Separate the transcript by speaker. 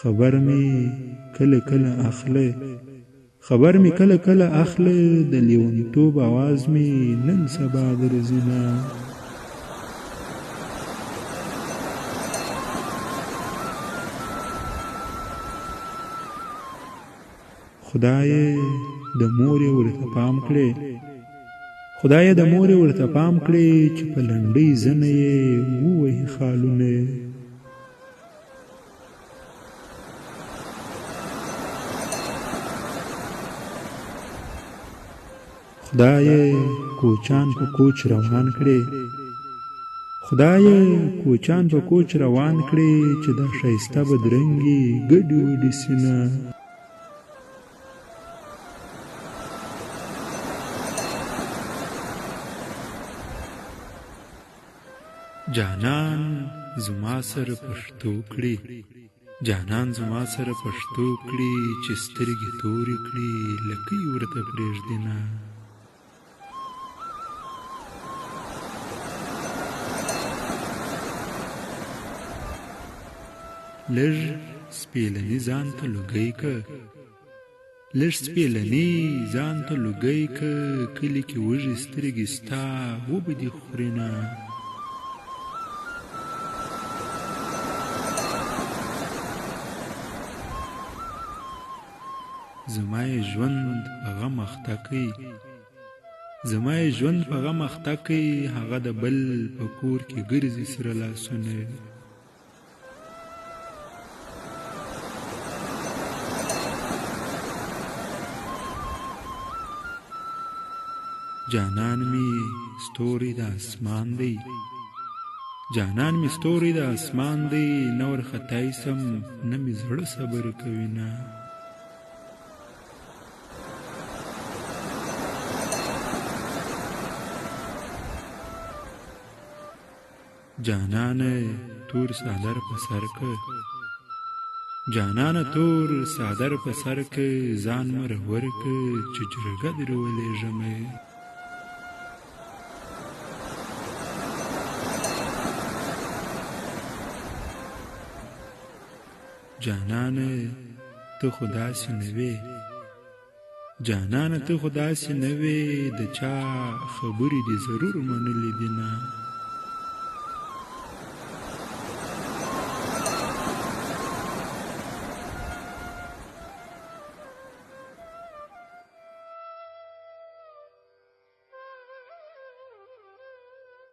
Speaker 1: خبر می کله کله اخله د لیونتوب آواز می نن سبا درځي نه. خدای د مور ورته پام کړي چې په لنډۍ زنه یې ووهي خالونه. خدای کوچان په کوچ روان کړي چې دا ښایسته بدرنګي ګډې وډې سینه. جانان زما سره پښتو کړي چې سترګې تورې کړي لکۍ ورته پرېږدي نه. لږ سپېلني ځان ته لوګی که کلي کې وږې سترګې ستا وبه دې خوري نه. زما یې ژوند په غم اخته کوي هغه د بل په کور کې ګرځي سره لاسونه. جانان می ستوري د اسمان دی نور خطای سم نه می زړه صبر کوي نه. جانانه تور سادر په سر که ځان مرهور که چې جرګه در ولېږمه. جانانه ته خو داسې نه وې د چا خبرې دې ضرور منلې دي نه.